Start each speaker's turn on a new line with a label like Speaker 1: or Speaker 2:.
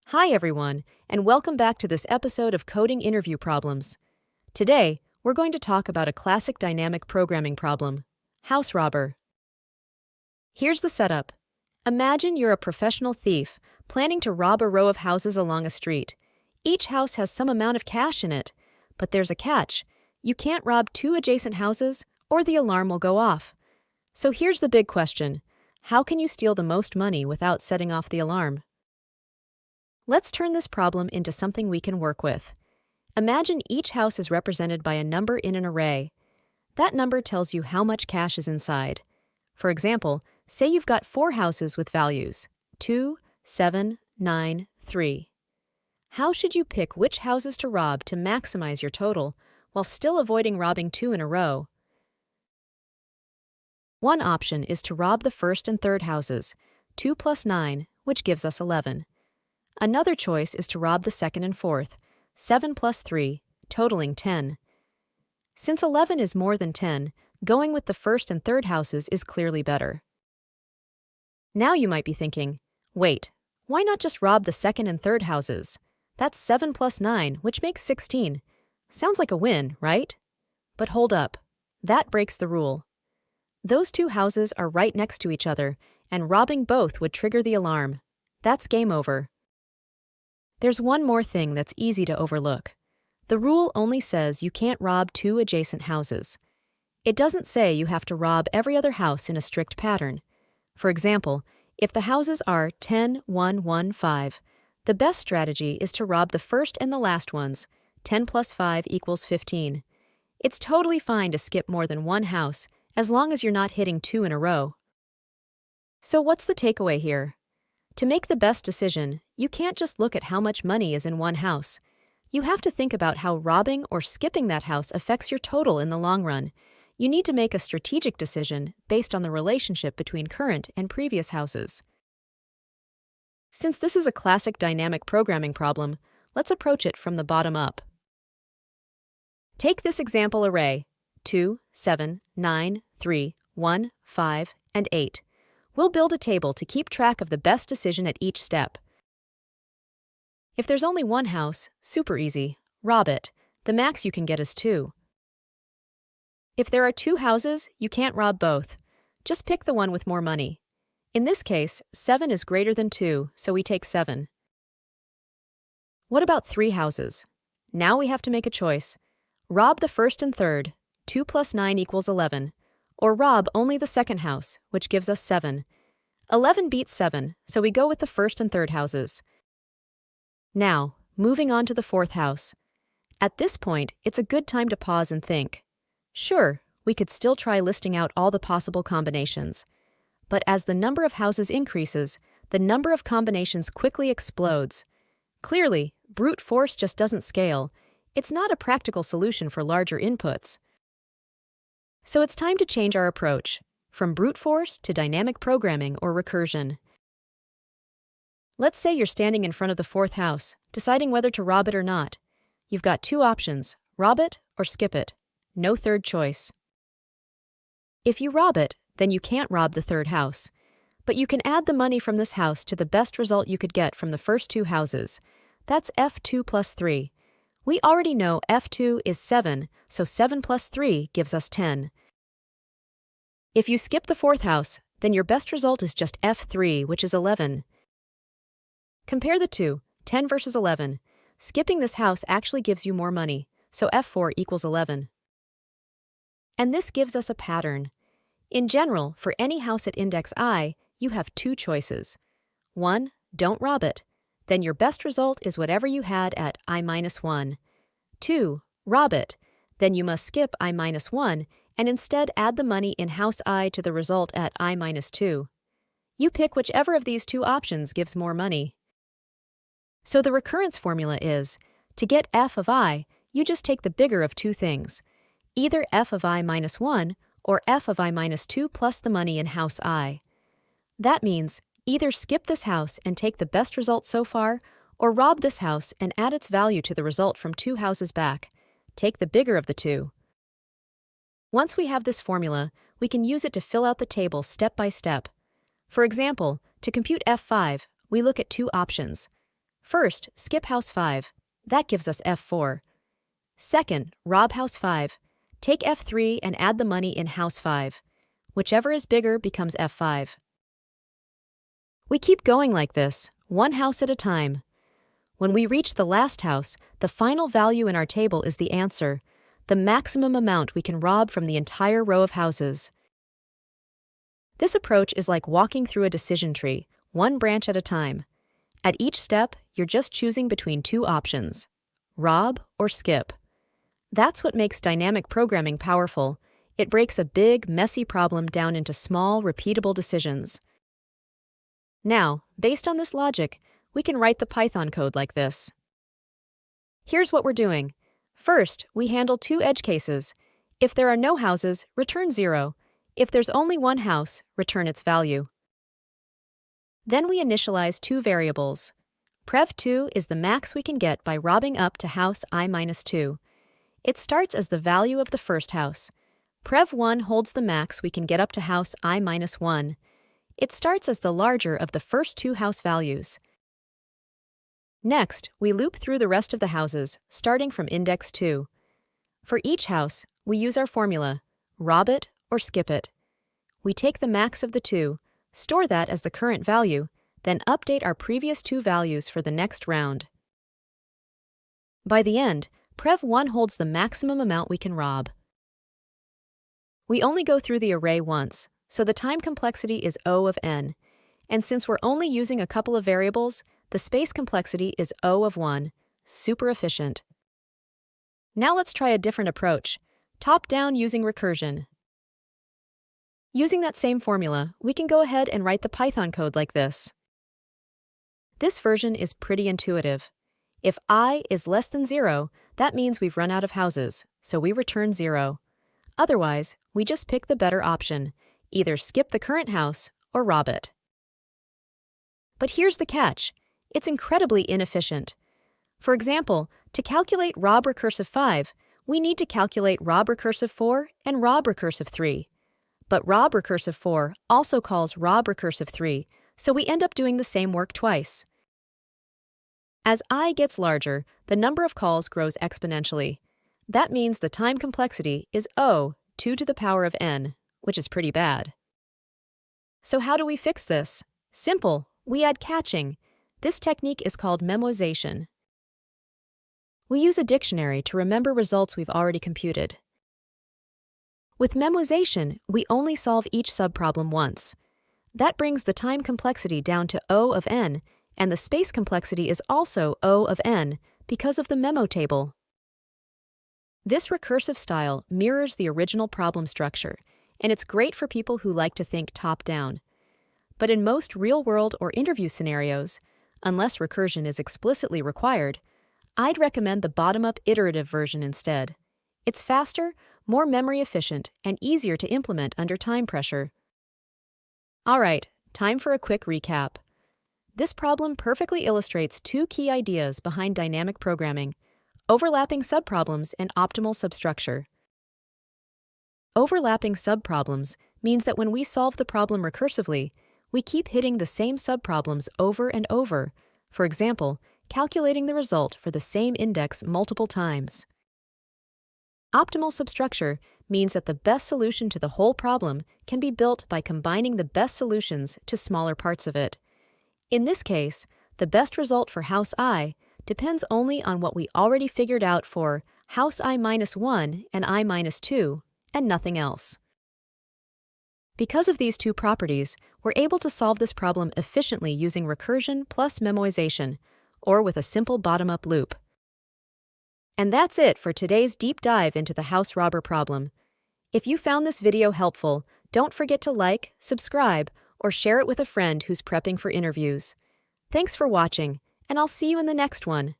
Speaker 1: Hi everyone, and welcome back to this episode of Coding Interview Problems. Today, we're going to talk about a classic dynamic programming problem, house robber. Here's the setup. Imagine you're a professional thief planning to rob a row of houses along a street. Each house has some amount of cash in it, but there's a catch. You can't rob two adjacent houses or the alarm will go off. So here's the big question. How can you steal the most money without setting off the alarm? Let's turn this problem into something we can work with. Imagine each house is represented by a number in an array. That number tells you how much cash is inside. For example, say you've got 4 houses with values 2, 7, 9, 3. How should you pick which houses to rob to maximize your total while still avoiding robbing 2 in a row? One option is to rob the first and third houses, 2 plus 9, which gives us 11. Another choice is to rob the second and fourth, 7 plus 3, totaling 10. Since 11 is more than 10, going with the first and third houses is clearly better. Now you might be thinking, wait, why not just rob the second and third houses? That's 7 plus 9, which makes 16. Sounds like a win, right? But hold up. That breaks the rule. Those 2 houses are right next to each other, and robbing both would trigger the alarm. That's game over. There's one more thing that's easy to overlook. The rule only says you can't rob 2 adjacent houses. It doesn't say you have to rob every other house in a strict pattern. For example, if the houses are 10, 1, 1, 5, the best strategy is to rob the first and the last ones, 10 plus 5 equals 15. It's totally fine to skip more than one house as long as you're not hitting 2 in a row. So what's the takeaway here? To make the best decision, you can't just look at how much money is in one house. You have to think about how robbing or skipping that house affects your total in the long run. You need to make a strategic decision based on the relationship between current and previous houses. Since this is a classic dynamic programming problem, let's approach it from the bottom up. Take this example array, 2, 7, 9, 3, 1, 5, and 8. We'll build a table to keep track of the best decision at each step. If there's only one house, super easy, rob it. The max you can get is 2. If there are 2 houses, you can't rob both. Just pick the one with more money. In this case, 7 is greater than 2, so we take 7. What about 3 houses? Now we have to make a choice. Rob the first and third, 2 plus 9 equals 11. Or rob only the second house, which gives us 7. 11 beats 7, so we go with the first and third houses. Now, moving on to the fourth house. At this point, it's a good time to pause and think. Sure, we could still try listing out all the possible combinations. But as the number of houses increases, the number of combinations quickly explodes. Clearly, brute force just doesn't scale. It's not a practical solution for larger inputs. So it's time to change our approach, from brute force to dynamic programming or recursion. Let's say you're standing in front of the fourth house, deciding whether to rob it or not. You've got 2 options, rob it or skip it. No third choice. If you rob it, then you can't rob the third house. But you can add the money from this house to the best result you could get from the first 2 houses. That's F2 plus 3. We already know F2 is 7, so 7 plus 3 gives us 10. If you skip the fourth house, then your best result is just F3, which is 11. Compare the two, 10 versus 11. Skipping this house actually gives you more money, so F4 equals 11. And this gives us a pattern. In general, for any house at index I, you have 2 choices. 1, don't rob it. Then your best result is whatever you had at I-1. 2, rob it. Then you must skip I-1 and instead add the money in house I to the result at I-2. You pick whichever of these 2 options gives more money. So the recurrence formula is, to get f of I, you just take the bigger of 2 things, either f of I-1 or f of I-2 plus the money in house I. That means, either skip this house and take the best result so far, or rob this house and add its value to the result from 2 houses back. Take the bigger of the 2. Once we have this formula, we can use it to fill out the table step by step. For example, to compute F5, we look at 2 options. First, skip house 5. That gives us F4. Second, rob house 5. Take F3 and add the money in house 5. Whichever is bigger becomes F5. We keep going like this, one house at a time. When we reach the last house, the final value in our table is the answer, the maximum amount we can rob from the entire row of houses. This approach is like walking through a decision tree, one branch at a time. At each step, you're just choosing between two options: rob or skip. That's what makes dynamic programming powerful. It breaks a big, messy problem down into small, repeatable decisions. Now, based on this logic, we can write the Python code like this. Here's what we're doing. First, we handle two edge cases. If there are no houses, return 0. If there's only one house, return its value. Then we initialize two variables. prev2 is the max we can get by robbing up to house I-2. It starts as the value of the first house. prev1 holds the max we can get up to house I-1. It starts as the larger of the first two house values. Next, we loop through the rest of the houses, starting from index 2. For each house, we use our formula, rob it or skip it. We take the max of the two, store that as the current value, then update our previous two values for the next round. By the end, prev1 holds the maximum amount we can rob. We only go through the array once, so the time complexity is O of n, and since we're only using a couple of variables, the space complexity is O of 1, super efficient. Now let's try a different approach, top-down using recursion. Using that same formula, we can go ahead and write the Python code like this. This version is pretty intuitive. If I is less than 0, that means we've run out of houses, so we return 0. Otherwise, we just pick the better option, either skip the current house or rob it. But here's the catch. It's incredibly inefficient. For example, to calculate rob recursive 5, we need to calculate rob recursive 4 and rob recursive 3. But rob recursive 4 also calls rob recursive 3, so we end up doing the same work twice. As I gets larger, the number of calls grows exponentially. That means the time complexity is O, 2 to the power of n, which is pretty bad. So how do we fix this? Simple, we add catching. This technique is called memoization. We use a dictionary to remember results we've already computed. With memoization, we only solve each subproblem once. That brings the time complexity down to O of n, and the space complexity is also O of n because of the memo table. This recursive style mirrors the original problem structure, and it's great for people who like to think top-down. But in most real-world or interview scenarios, unless recursion is explicitly required, I'd recommend the bottom-up iterative version instead. It's faster, more memory efficient, and easier to implement under time pressure. All right, time for a quick recap. This problem perfectly illustrates two key ideas behind dynamic programming: overlapping subproblems and optimal substructure. Overlapping subproblems means that when we solve the problem recursively, we keep hitting the same subproblems over and over, for example, calculating the result for the same index multiple times. Optimal substructure means that the best solution to the whole problem can be built by combining the best solutions to smaller parts of it. In this case, the best result for house I depends only on what we already figured out for house I-1 and I-2, and nothing else. Because of these two properties, we're able to solve this problem efficiently using recursion plus memoization, or with a simple bottom-up loop. And that's it for today's deep dive into the house robber problem. If you found this video helpful, don't forget to like, subscribe, or share it with a friend who's prepping for interviews. Thanks for watching, and I'll see you in the next one.